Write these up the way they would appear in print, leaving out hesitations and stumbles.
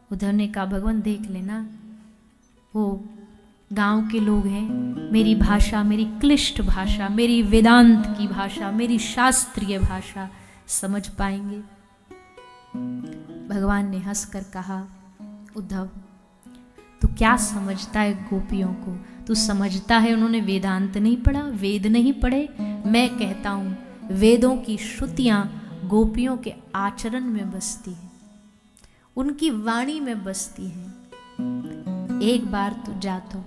उद्धव ने कहा भगवान देख लेना, वो गांव के लोग हैं, मेरी भाषा, मेरी क्लिष्ट भाषा, मेरी वेदांत की भाषा, मेरी शास्त्रीय भाषा समझ पाएंगे। भगवान ने हंसकर कहा उद्धव तू क्या समझता है गोपियों को? तू समझता है उन्होंने वेदांत नहीं पढ़ा, वेद नहीं पढ़े? मैं कहता हूं वेदों की श्रुतियां गोपियों के आचरण में बसती हैं, उनकी वाणी में बसती हैं। एक बार तू जा तो।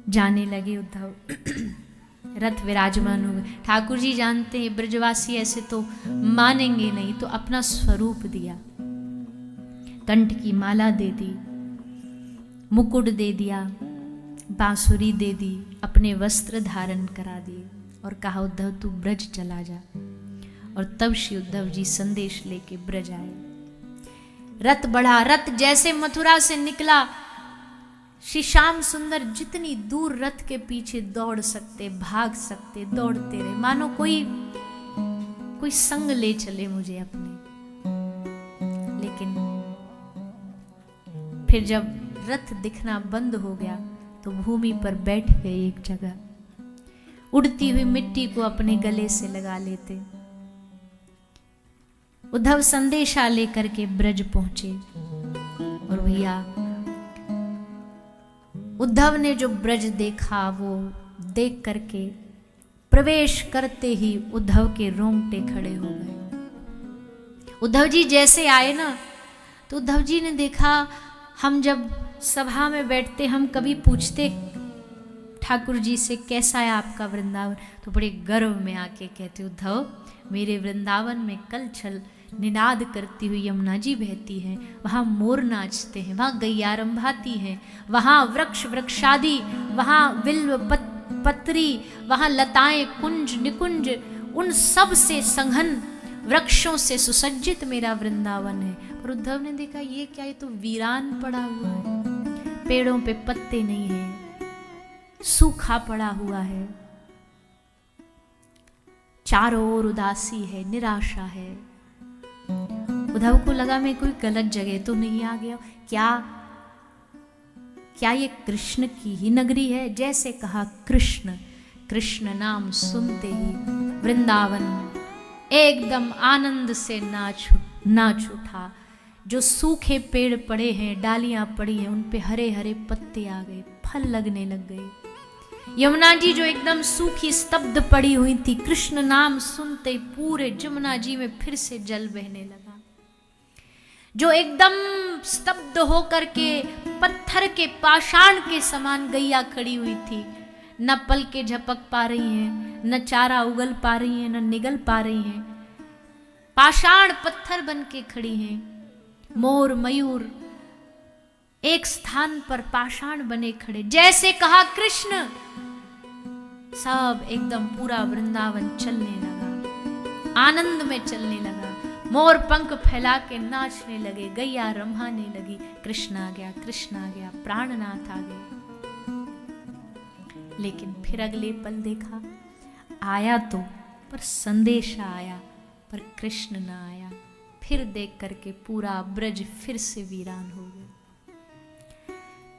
जाने लगे उद्धव। रथ विराजमान हो गए। ठाकुर जी जानते हैं ब्रजवासी ऐसे तो मानेंगे नहीं, तो अपना स्वरूप दिया, कंठ की माला दे दी, मुकुट दे दिया, बांसुरी दे दी, अपने वस्त्र धारण करा दिए और कहा उद्धव तू ब्रज चला जा। और तब श्री उद्धव जी संदेश लेके ब्रज आए। रथ बढ़ा, रथ जैसे मथुरा से निकला, श्री श्याम सुंदर जितनी दूर रथ के पीछे दौड़ सकते, भाग सकते, दौड़ते रहे, मानो कोई संग ले चले मुझे अपने। लेकिन फिर जब रथ दिखना बंद हो गया तो भूमि पर बैठ गए एक जगह, उड़ती हुई मिट्टी को अपने गले से लगा लेते। उद्धव संदेशा लेकर के ब्रज पहुंचे। और भैया उद्धव ने जो ब्रज देखा वो देख करके प्रवेश करते ही उद्धव के रोंगटे खड़े हो गए। उद्धव जी जैसे आए ना, तो उद्धव जी ने देखा, हम जब सभा में बैठते हम कभी पूछते ठाकुर जी से कैसा है आपका वृंदावन, तो बड़े गर्व में आके कहते उद्धव मेरे वृंदावन में कल छल निनाद करती हुई यमुना जी बहती हैं, वहाँ मोर नाचते हैं, वहाँ गैया रंभाती हैं, वहाँ वृक्ष वृक्षादि, वहाँ बिल्व पत्री, वहाँ लताएं कुंज निकुंज, उन सब से संघन वृक्षों से सुसज्जित मेरा वृंदावन है। पर उद्धव ने देखा ये क्या, ये तो वीरान पड़ा हुआ है, पेड़ों पे पत्ते नहीं है, सूखा पड़ा हुआ है, चारों ओर उदासी है, निराशा है। उद्धव को लगा मैं कोई गलत जगह तो नहीं आ गया, क्या ये कृष्ण की ही नगरी है? जैसे कहा कृष्ण, कृष्ण नाम सुनते ही वृंदावन एकदम आनंद से नाच उठा। जो सूखे पेड़ पड़े हैं, डालियां पड़ी हैं, उन पे हरे हरे पत्ते आ गए, फल लगने लग गए। यमुना जी जो एकदम सूखी स्तब्ध पड़ी हुई थी, कृष्ण नाम सुनते पूरे जमुना जी में फिर से जल बहने लगा। जो एकदम स्तब्ध होकर के पत्थर के पाषाण के समान गैया खड़ी हुई थी, न पल के झपक पा रही हैं, न चारा उगल पा रही हैं, न निगल पा रही हैं, पाषाण पत्थर बन के खड़ी हैं। मोर मयूर एक स्थान पर पाषाण बने खड़े, जैसे कहा कृष्ण, सब एकदम पूरा वृंदावन चलने लगा, आनंद में चलने लगा। मोर पंख फैला के नाचने लगे, गैया रम्हाने लगी, कृष्ण आ गया, कृष्ण आ गया, प्राणनाथ आ गया। लेकिन फिर अगले पल देखा, आया तो पर संदेशा आया, पर कृष्ण ना आया। फिर देख करके पूरा ब्रज फिर से वीरान हो गया।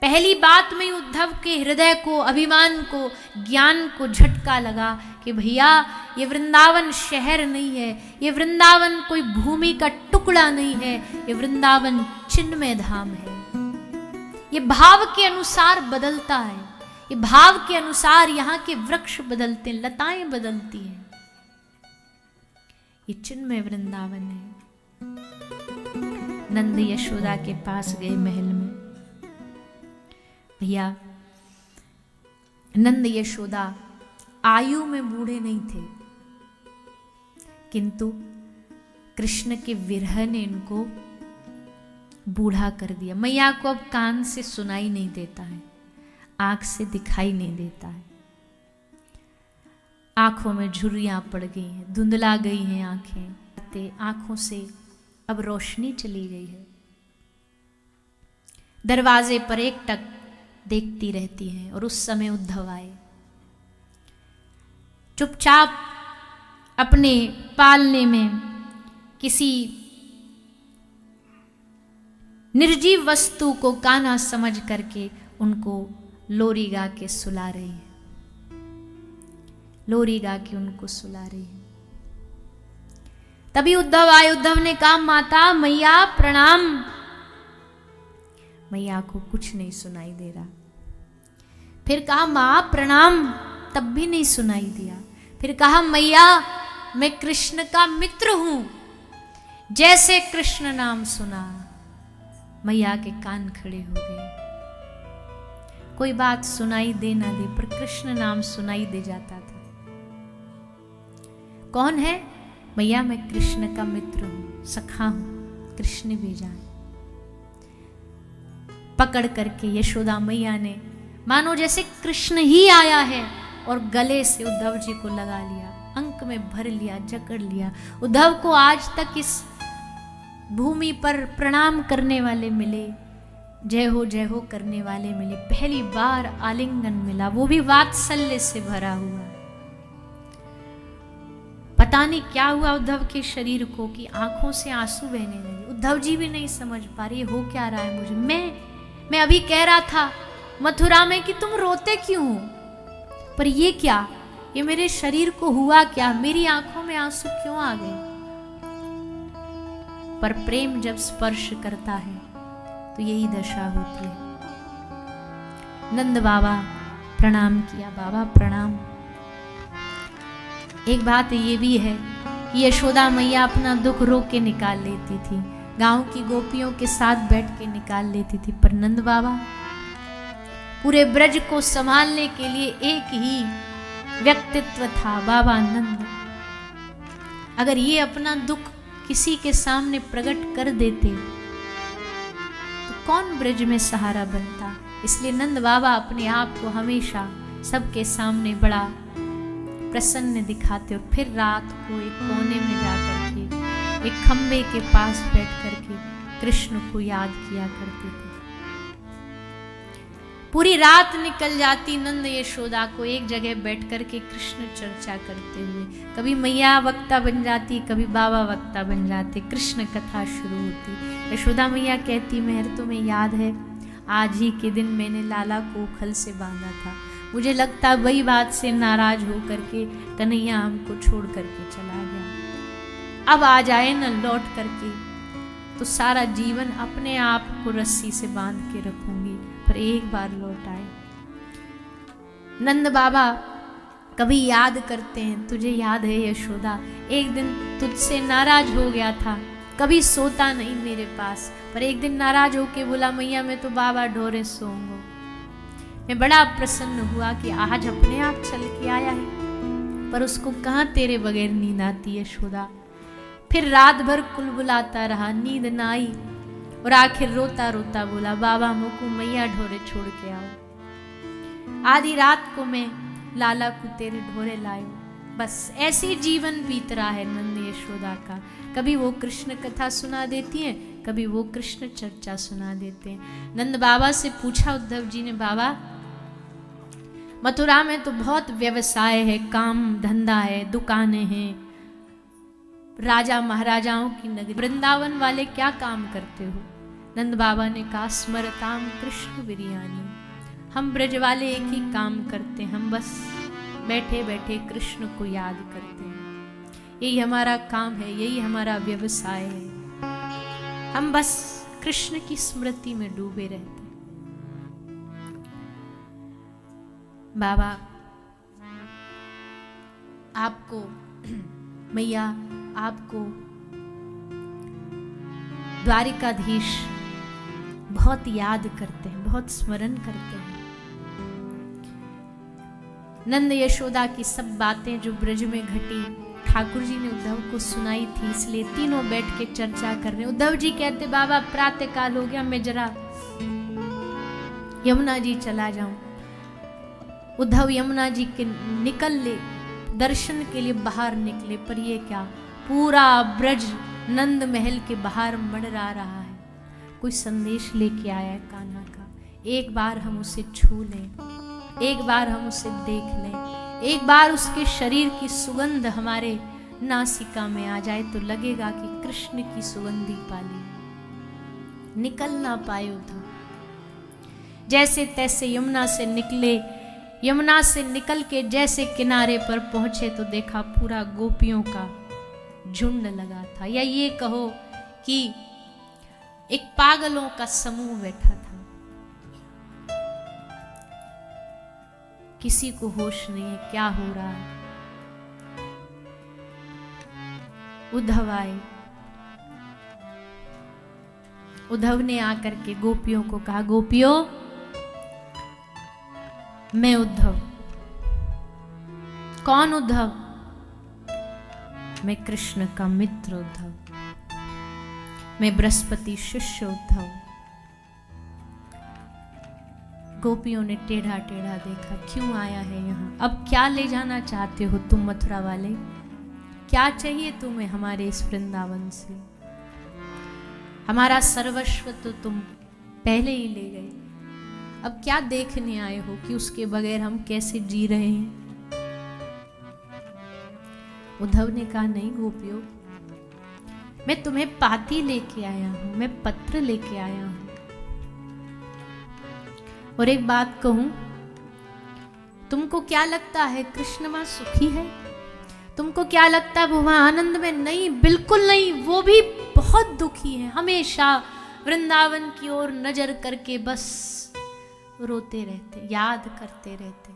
पहली बात में उद्धव के हृदय को, अभिमान को, ज्ञान को झटका लगा कि भैया ये वृंदावन शहर नहीं है, ये वृंदावन कोई भूमि का टुकड़ा नहीं है, ये वृंदावन चिन्मय धाम है। ये भाव के अनुसार बदलता है, ये भाव के अनुसार यहाँ के वृक्ष बदलते हैं, लताएं बदलती हैं। ये चिन्मय वृंदावन है। नंद यशोदा के पास गए महल में। भैया नंद यशोदा आयु में बूढ़े नहीं थे, किंतु कृष्ण के विरह ने इनको बूढ़ा कर दिया। मैया को अब कान से सुनाई नहीं देता है, आंख से दिखाई नहीं देता है, आंखों में झुर्रियां पड़ गई हैं, धुंधला गई हैं आंखें, आंखों से अब रोशनी चली गई है। दरवाजे पर एकटक देखती रहती हैं। और उस समय उद्धव आए, चुपचाप अपने पालने में किसी निर्जीव वस्तु को कान्हा समझ करके उनको लोरी गा के सुला रही है, लोरी गा के उनको सुला रही है। तभी उद्धव आए। उद्धव ने कहा माता मैया प्रणाम। मैया को कुछ नहीं सुनाई दे रहा। फिर कहा मां प्रणाम, तब भी नहीं सुनाई दिया। फिर कहा मैया मैं कृष्ण का मित्र हूं। जैसे कृष्ण नाम सुना मैया के कान खड़े हो गए। कोई बात सुनाई दे ना दे पर कृष्ण नाम सुनाई दे जाता था। कौन है? मैया मैं कृष्ण का मित्र हूं, सखा हूं, कृष्ण भेजा है। पकड़ करके यशोदा मैया ने मानो जैसे कृष्ण ही आया है और गले से उद्धव जी को लगा लिया, अंक में भर लिया, जकड़ लिया। उद्धव को आज तक इस भूमि पर प्रणाम करने वाले मिले, जय हो करने वाले मिले। पहली बार आलिंगन मिला, वो भी वात्सल्य से भरा हुआ। पता नहीं क्या हुआ उद्धव के शरीर को कि आंखों से आंसू बहने लगे। उद्धव जी भी नहीं समझ पा रहे हो क्या रहा है मुझे। मैं अभी कह रहा था मथुरा में कि तुम रोते क्यों हो, पर ये क्या, ये मेरे शरीर को हुआ क्या, मेरी आंखों में आंसू क्यों आ गए। पर प्रेम जब स्पर्श करता है तो यही दशा होती है। नंद बाबा प्रणाम किया, बाबा प्रणाम। एक बात ये भी है कि यशोदा मैया अपना दुख रो के निकाल लेती थी, गांव की गोपियों के साथ बैठ के निकाल लेती थी, पर नंद बाबा पूरे ब्रज को संभालने के लिए एक ही व्यक्तित्व था, बाबा नंद। अगर ये अपना दुख किसी के सामने प्रकट कर देते तो कौन ब्रज में सहारा बनता। इसलिए नंद बाबा अपने आप को हमेशा सबके सामने बड़ा प्रसन्न दिखाते और फिर रात को एक कोने में जाकर के एक खंबे के पास बैठ करके कृष्ण को याद किया करते थे। पूरी रात निकल जाती नंद यशोदा को एक जगह बैठ करके कृष्ण चर्चा करते हुए। कभी मैया वक्ता बन जाती, कभी बाबा वक्ता बन जाते, कृष्ण कथा शुरू होती। यशोदा मैया कहती मेहर तुम्हें याद है आज ही के दिन मैंने लाला को उखल से बांधा था, मुझे लगता वही बात से नाराज हो करके कन्हैया हमको छोड़ करके चला गया। अब आ जाए न लौट करके तो सारा जीवन अपने आप को रस्सी से बांध के रखूंगी, पर एक बार लौट आए। नंद बाबा कभी याद करते हैं, तुझे याद है यशोदा एक दिन तुझसे नाराज हो गया था, कभी सोता नहीं मेरे पास, पर एक दिन नाराज होके बोला मैया मैं तो बाबा ढोरे सोऊंगा। मैं बड़ा प्रसन्न हुआ कि आज अपने आप चल के आया है, पर उसको कहाँ तेरे बगैर नींद आती यशोदा। फिर रात भर कुलबुलाता रहा, नींद ना आई और आखिर रोता रोता बोला बाबा मोकू मैया ढोरे छोड़ के आओ। आधी रात को मैं लाला को तेरे ढोरे लायो। बस ऐसे जीवन बीत रहा है नंद यशोदा का। कभी वो कृष्ण कथा सुना देती हैं, कभी वो कृष्ण चर्चा सुना देते हैं। नंद बाबा से पूछा उद्धव जी ने, बाबा मथुरा में तो बहुत व्यवसाय है, काम धंधा है, दुकानें हैं, राजा महाराजाओं की नगरी, वृंदावन वाले क्या काम करते हो। नंद बाबा ने कहा स्मरताम कृष्ण बिरयानी, हम ब्रज वाले एक ही काम करते हैं, हम बस बैठे बैठे कृष्ण को याद करते हैं, यही हमारा काम है, यही हमारा व्यवसाय है, हम बस कृष्ण की स्मृति में डूबे रहते हैं। बाबा आपको मैया आपको द्वारिकाधीश बहुत याद करते हैं, बहुत स्मरण करते हैं। नंद यशोदा की सब बातें जो ब्रज में घटी ठाकुर जी ने उद्धव को सुनाई थी, इसलिए तीनों बैठ के चर्चा कर रहे। उद्धव जी कहते बाबा प्रातः काल हो गया, मैं जरा यमुना जी चला जाऊं। उद्धव यमुना जी के निकल ले दर्शन के लिए बाहर निकले, पर ये क्या, पूरा ब्रज नंद महल के बाहर मंडरा रहा है। कोई संदेश लेके आया है कान्हा का, एक बार हम उसे छू लें, एक बार हम उसे देख लें, एक बार उसके शरीर की सुगंध हमारे नासिका में आ जाए तो लगेगा कि कृष्ण की सुगंधी पाली। निकल ना पाए उद्धव। जैसे तैसे यमुना से निकले, यमुना से निकल के जैसे किनारे पर पहुंचे तो देखा पूरा गोपियों का झुंड लगा था, या ये कहो कि एक पागलों का समूह बैठा था। किसी को होश नहीं है क्या हो रहा है। उद्धव आए, उद्धव ने आकर के गोपियों को कहा, गोपियों मैं उद्धव। कौन उद्धव? मैं कृष्ण का मित्र उद्धव, मैं बृहस्पति शिष्य उद्धव। गोपियों ने टेढ़ा टेढ़ा देखा, क्यों आया है यहाँ? अब क्या ले जाना चाहते हो तुम मथुरा वाले? क्या चाहिए तुम्हें हमारे इस वृंदावन से? हमारा सर्वस्व तो तुम पहले ही ले गए, अब क्या देखने आए हो कि उसके बगैर हम कैसे जी रहे हैं? उद्धव ने कहा, नहीं गोपियों, मैं तुम्हें पाती लेके आया हूं, मैं पत्र लेके आया हूं। और एक बात कहूं, तुमको क्या लगता है कृष्ण वहां सुखी है? तुमको क्या लगता है वो वहां आनंद में? नहीं, बिल्कुल नहीं, वो भी बहुत दुखी है। हमेशा वृंदावन की ओर नजर करके बस रोते रहते, याद करते रहते।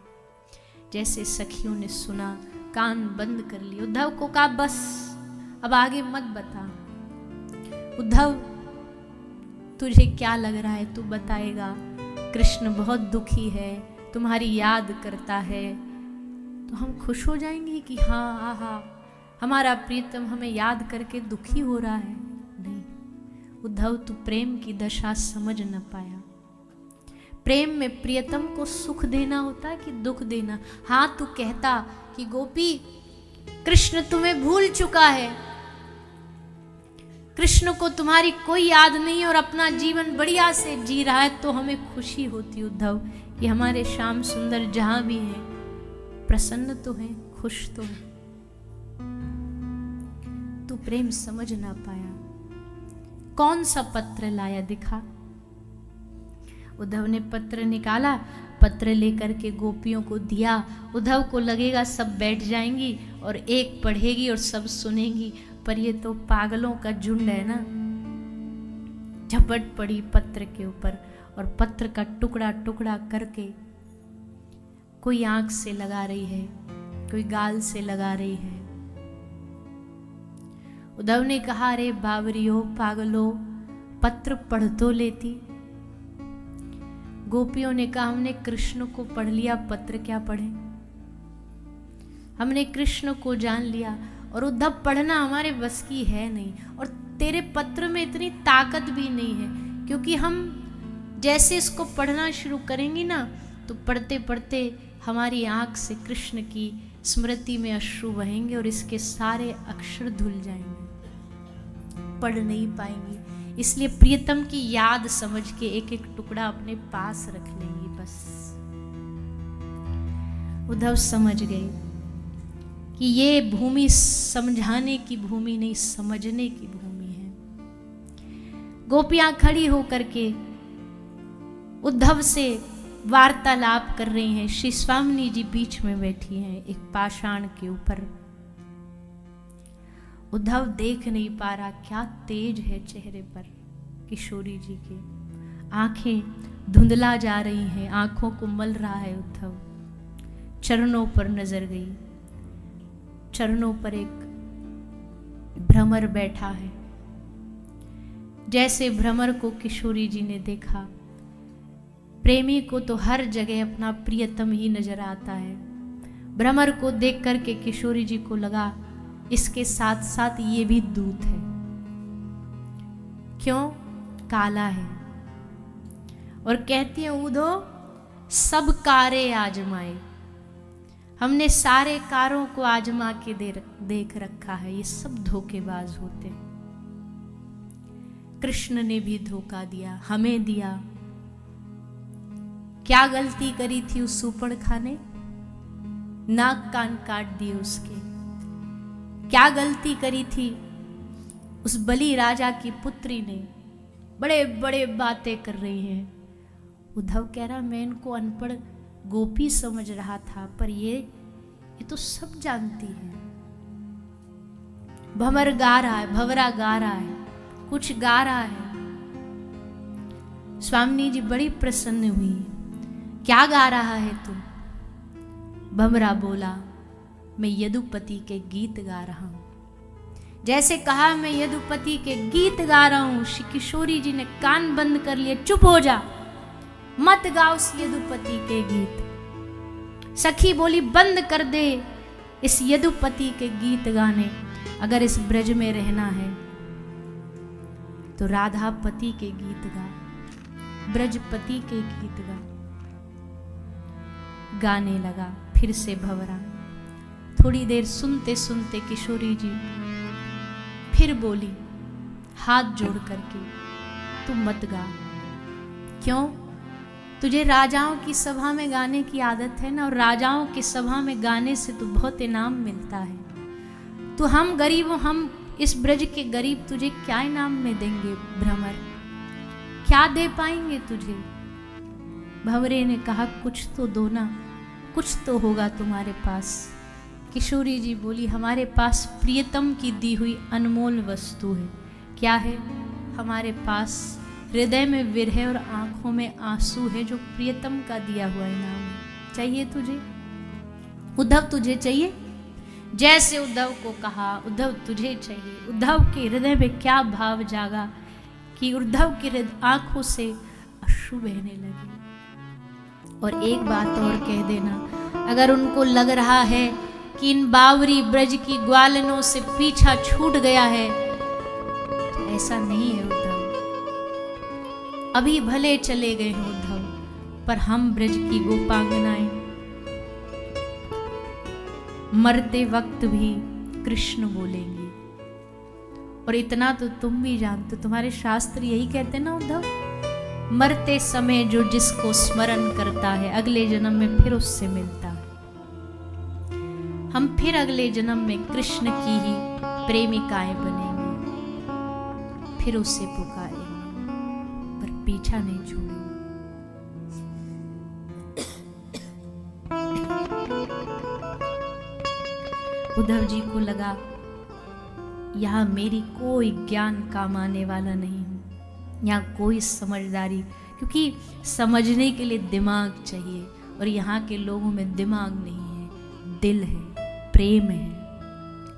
जैसे सखियों ने सुना, कान बंद कर लिए। उद्धव को कहा, बस अब आगे मत बता। उद्धव तुझे क्या लग रहा है, तू बताएगा? कृष्ण बहुत दुखी है, तुम्हारी याद करता है, तो हम खुश हो जाएंगे कि हाँ आहा हमारा प्रीतम हमें याद करके दुखी हो रहा है? नहीं उद्धव, तू प्रेम की दशा समझ न पाया। प्रेम में प्रियतम को सुख देना होता है कि दुख देना। हाँ, तू कहता कि गोपी कृष्ण तुम्हें भूल चुका है, कृष्ण को तुम्हारी कोई याद नहीं और अपना जीवन बढ़िया से जी रहा है, तो हमें खुशी होती उद्धव कि हमारे श्याम सुंदर जहां भी हैं प्रसन्न तो हैं, खुश तो हैं। तू प्रेम समझ ना पाया। कौन सा पत्र लाया, दिखा। उद्धव ने पत्र निकाला, पत्र लेकर के गोपियों को दिया। उद्धव को लगेगा सब बैठ जाएंगी और एक पढ़ेगी और सब सुनेंगी, पर ये तो पागलों का झुंड है ना। झपट पड़ी पत्र के ऊपर और पत्र का टुकड़ा टुकड़ा करके कोई आंख से लगा रही है, कोई गाल से लगा रही है। उद्धव ने कहा, अरे बावरियो पागलो, पत्र पढ़ तो लेती। गोपियों ने कहा, हमने कृष्ण को पढ़ लिया, पत्र क्या पढ़े? हमने कृष्ण को जान लिया और उद्धव पढ़ना हमारे बस की है नहीं, और तेरे पत्र में इतनी ताकत भी नहीं है, क्योंकि हम जैसे इसको पढ़ना शुरू करेंगे ना तो पढ़ते पढ़ते हमारी आंख से कृष्ण की स्मृति में अश्रु बहेंगे और इसके सारे अक्षर धुल जाएंगे, पढ़ नहीं पाएंगे। इसलिए प्रियतम की याद समझ के एक एक टुकड़ा अपने पास रख लेंगे बस। उद्धव समझ गए कि ये भूमि समझाने की भूमि नहीं, समझने की भूमि है। गोपियां खड़ी होकर के उद्धव से वार्तालाप कर रही हैं। श्री स्वामिनी जी बीच में बैठी हैं एक पाषाण के ऊपर। उद्धव देख नहीं पा रहा, क्या तेज है चेहरे पर किशोरी जी के। आंखें धुंधला जा रही हैं, आंखों को मल रहा है उद्धव। चरणों पर नजर गई, चरणों पर एक भ्रमर बैठा है। जैसे भ्रमर को किशोरी जी ने देखा, प्रेमी को तो हर जगह अपना प्रियतम ही नजर आता है। भ्रमर को देख करके किशोरी जी को लगा इसके साथ साथ ये भी दूत है। क्यों? काला है। और कहती है, उधो सब कारे आजमाए, हमने सारे कारों को आजमा के देख रखा है, ये सब धोखेबाज होते। कृष्ण ने भी धोखा दिया, हमें दिया। क्या गलती करी थी उस सूपड़खा ने? नाक कान काट दिए उसके। क्या गलती करी थी उस बलि राजा की पुत्री ने? बड़े बड़े बातें कर रही हैं। उद्धव कह रहा मैं इनको अनपढ़ गोपी समझ रहा था, पर ये तो सब जानती है। भंवर गा रहा है, भंवरा गा रहा है, कुछ गा रहा है। स्वामी जी बड़ी प्रसन्न हुई। क्या गा रहा है तू? भंवरा बोला मैं यदुपति के गीत गा रहा हूं। जैसे कहा मैं यदुपति के गीत गा रहा हूं, श्री किशोरी जी ने कान बंद कर लिए। चुप हो जा, मत गा उस यदुपति के गीत। सखी बोली बंद कर दे इस यदुपति के गीत गाने। अगर इस ब्रज में रहना है तो राधापति के गीत गा, ब्रजपति के गीत गा। गाने लगा फिर से भंवरा। थोड़ी देर सुनते सुनते किशोरी जी फिर बोली हाथ जोड़ करके, तू मत गा। क्यों? तुझे राजाओं की सभा में गाने की आदत है ना, और राजाओं की सभा में गाने से तो बहुत इनाम मिलता है। तो हम गरीब, हम इस ब्रज के गरीब तुझे क्या इनाम में देंगे भ्रमर? क्या दे पाएंगे तुझे? भंवरे ने कहा कुछ तो दो ना, कुछ तो होगा तुम्हारे पास। किशोरी जी बोली हमारे पास प्रियतम की दी हुई अनमोल वस्तु है। क्या है? हमारे पास हृदय में विरह और आंखों में आंसू है, जो प्रियतम का दिया हुआ इनाम है। चाहिए तुझे? उद्धव तुझे चाहिए? जैसे उद्धव को कहा उद्धव तुझे चाहिए, उद्धव के हृदय में क्या भाव जागा कि उद्धव की आंखों से अश्रु बहने लगे। और एक बात और कह देना, अगर उनको लग रहा है कि इन बावरी ब्रज की ग्वालनों से पीछा छूट गया है, तो ऐसा नहीं है उद्धव। अभी भले चले गए हैं उद्धव, पर हम ब्रज की गोपांगनाएं मरते वक्त भी कृष्ण बोलेंगी। और इतना तो तुम भी जानते, तुम्हारे शास्त्र यही कहते ना उद्धव, मरते समय जो जिसको स्मरण करता है अगले जन्म में फिर उससे मिलता है। हम फिर अगले जन्म में कृष्ण की ही प्रेमिकाएं बनेंगे, फिर उससे पुकारेंगे, पर पीछा नहीं छोड़ेंगे। उद्धव जी को लगा यहां मेरी कोई ज्ञान काम आने वाला नहीं हूं, यहाँ कोई समझदारी, क्योंकि समझने के लिए दिमाग चाहिए, और यहाँ के लोगों में दिमाग नहीं है, दिल है, प्रेम है।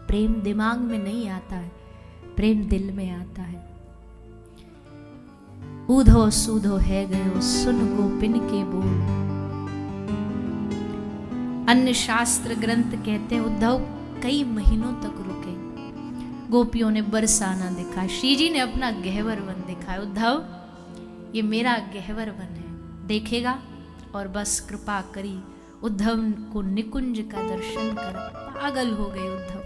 प्रेम दिमाग में नहीं आता है, प्रेम दिल में आता है। ऊधो सूधो है गयो सुन गोपिन के बोल। अन्य शास्त्र ग्रंथ कहते हैं उद्धव कई महीनों तक रुके। गोपियों ने बरसाना दिखाया, श्री जी ने अपना गहवर वन दिखाया। उद्धव ये मेरा गहवर वन है, देखेगा? और बस कृपा करी, उद्धव को निकुंज का दर्शन कर पागल हो गए उद्धव।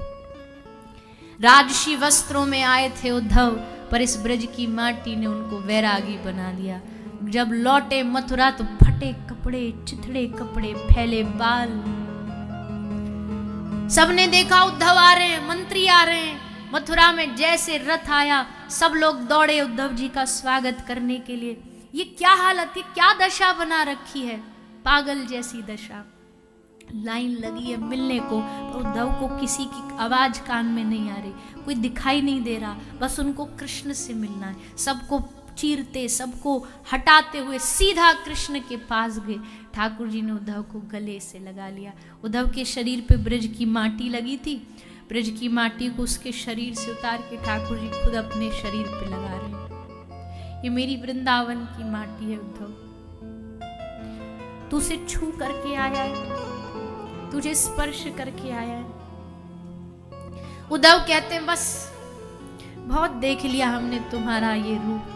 राजसी वस्त्रों में आए थे उद्धव, पर इस ब्रज की माटी ने उनको वैरागी बना दिया। जब लौटे मथुरा तो फटे कपड़े, चिथड़े कपड़े, फैले बाल। सबने देखा उद्धव आ रहे हैं, मंत्री आ रहे हैं। मथुरा में जैसे रथ आया, सब लोग दौड़े उद्धव जी का स्वागत करने के लिए। ये क्या हालत है, क्या दशा बना रखी है, पागल जैसी दशा। लाइन लगी है मिलने को, पर उद्धव को किसी की आवाज कान में नहीं आ रही, कोई दिखाई नहीं दे रहा, बस उनको कृष्ण से मिलना है। सबको चीरते, सबको हटाते हुए सीधा कृष्ण के पास गए। ठाकुर जी ने उद्धव को गले से लगा लिया। उद्धव के शरीर पे ब्रज की माटी लगी थी, ब्रज की माटी को उसके शरीर से उतार के ठाकुर जी खुद अपने शरीर पे लगा रहे हैं। ये मेरी वृंदावन की माटी है उद्धव, तू उसे छू करके आया है, तुझे स्पर्श करके आया है। उद्धव कहते हैं बस बहुत देख लिया हमने तुम्हारा ये रूप,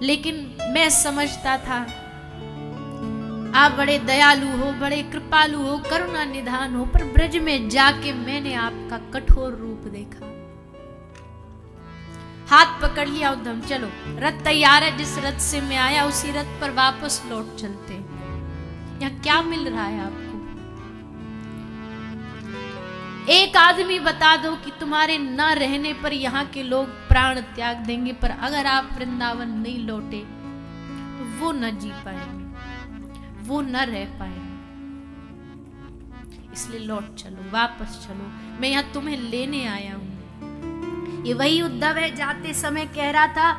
लेकिन मैं समझता था आप बड़े दयालु हो, बड़े कृपालु हो, करुणा निधान हो, पर ब्रज में जाके मैंने आपका कठोर रूप देखा। हाथ पकड़ लिया उद्धव, चलो रथ तैयार है, जिस रथ से मैं आया उसी रथ पर वापस लौट चलते हैं। यहाँ क्या मिल रहा है आपको? एक आदमी बता दो कि तुम्हारे न रहने पर यहाँ के लोग प्राण त्याग देंगे, पर अगर आप वृंदावन नहीं लौटे तो वो न जी पाएंगे, वो न रह पाएंगे। इसलिए लौट चलो, वापस चलो, मैं यहाँ तुम्हें लेने आया हूं। ये वही उद्धव है जाते समय कह रहा था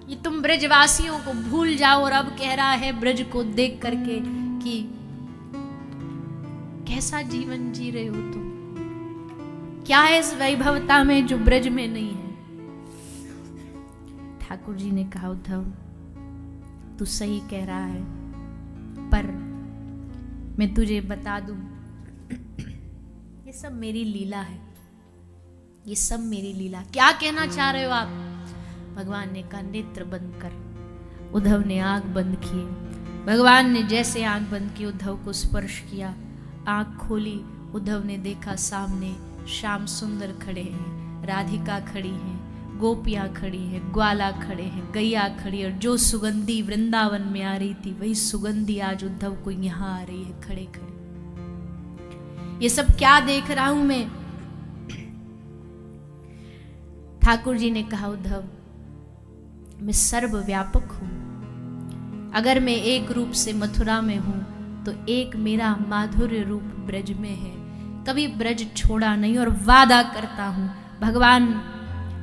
ये तुम ब्रजवासियों को भूल जाओ, और अब कह रहा है ब्रज को देख करके कि कैसा जीवन जी रहे हो तुम, क्या है इस वैभवता में जो ब्रज में नहीं है। ठाकुर जी ने कहा उद्धव तू सही कह रहा है, पर मैं तुझे बता दूं ये सब मेरी लीला है, ये सब मेरी लीला। क्या कहना चाह रहे हो आप? भगवान ने कहा नेत्र बंद कर। उद्धव ने आंख बंद किए। भगवान ने जैसे आंख बंद की उद्धव को स्पर्श किया, आंख खोली, उद्धव ने देखा सामने श्याम सुंदर खड़े हैं, राधिका खड़ी हैं, गोपियां खड़ी हैं, ग्वाला खड़े हैं, गैया खड़ी, और जो सुगंधी वृंदावन में आ रही थी वही सुगंधी आज उद्धव को यहां आ रही है खड़े खड़े। ये सब क्या देख रहा हूं मैं? ठाकुर जी ने कहा उद्धव मैं सर्वव्यापक हूं। अगर मैं एक रूप से मथुरा में हूं तो एक मेरा माधुर्य रूप ब्रज में है। कभी ब्रज छोड़ा नहीं, और वादा करता हूं, भगवान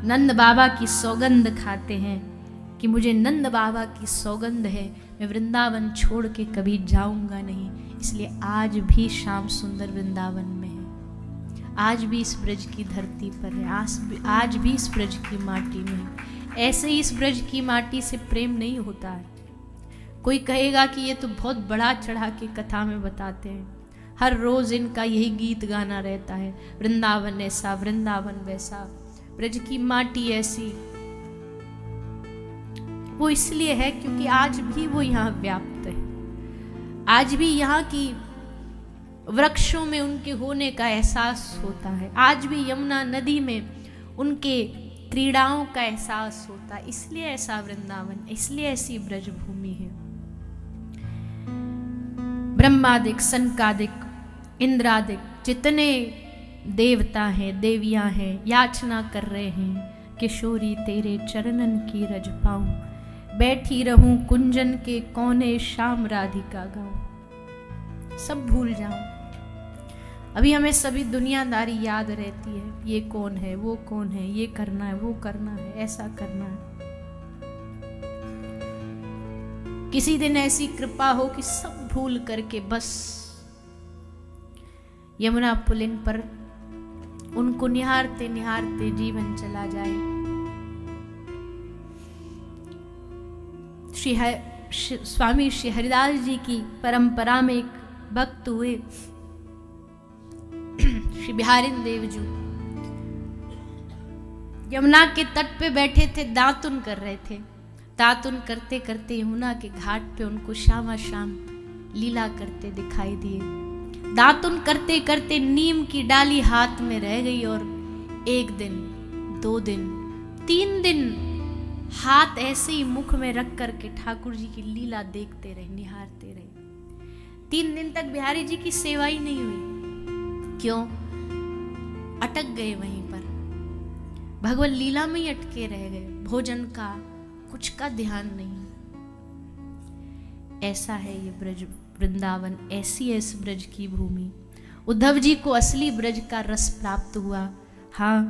नंद बाबा की सौगंध खाते हैं कि मुझे नंद बाबा की सौगंध है, मैं वृंदावन छोड़ के कभी जाऊंगा नहीं। इसलिए आज भी श्याम सुंदर वृंदावन में है, आज भी इस ब्रज की धरती पर है, आज भी इस ब्रज की माटी में है। ऐसे ही इस ब्रज की माटी से प्रेम नहीं होता है। कोई कहेगा कि ये तो बहुत बड़ा चढ़ा के कथा में बताते हैं, हर रोज इनका यही गीत गाना रहता है, वृंदावन ऐसा वृंदावन वैसा, ब्रज की माटी ऐसी। वो इसलिए है क्योंकि आज भी वो यहाँ व्याप्त है, आज भी यहाँ की वृक्षों में उनके होने का एहसास होता है, आज भी यमुना नदी में उनके क्रीड़ाओं का एहसास होता है। इसलिए ऐसा वृंदावन, इसलिए ऐसी ब्रज भूमि है। ब्रह्मादिक, सनकादिक, इंद्रादिक जितने देवता हैं, देवियां हैं, याचना कर रहे हैं किशोरी तेरे चरणन की रज पाऊं, बैठी रहूं कुंजन के कोने शाम राधिका गाऊं। सब भूल जाऊं। अभी हमें सभी दुनियादारी याद रहती है, ये कौन है, वो कौन है, ये करना है, वो करना है, ऐसा करना है। किसी दिन ऐसी कृपा हो कि सब भूल करके बस यमुना पुलिन पर उनको निहारते निहारते जीवन चला जाए। स्वामी श्री हरिदास जी की परंपरा में एक भक्त हुए, श्री बिहारिन देव जी यमुना के तट पे बैठे थे, दातुन कर रहे थे। दातुन करते करते यमुना के घाट पे उनको श्यामा श्याम लीला करते दिखाई दिए। दातुन करते करते नीम की डाली हाथ में रह गई, और एक दिन, 2 दिन, 3 दिन हाथ ऐसे ही मुख में रख करके ठाकुर जी की लीला देखते रहे, निहारते रहे। 3 दिन तक बिहारी जी की सेवा ही नहीं हुई। क्यों? अटक गए वहीं पर, भगवान लीला में ही अटके रह गए, भोजन का कुछ का ध्यान नहीं। ऐसा है ये ब्रज वृंदावन, ऐसी है इस ब्रज की भूमि। उद्धव जी को असली ब्रज का रस प्राप्त हुआ। हाँ,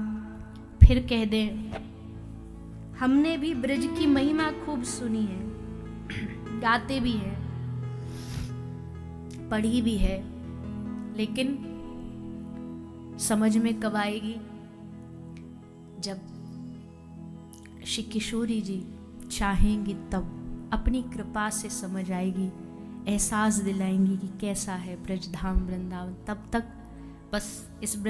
फिर कह दें, हमने भी ब्रज की महिमा खूब सुनी है, गाते भी हैं, पढ़ी भी है, लेकिन समझ में कब आएगी? जब श्री किशोरी जी चाहेंगी तब अपनी कृपा से समझ आएगी, एहसास दिलाएंगी कि कैसा है ब्रजधाम वृंदावन। तब तक बस इस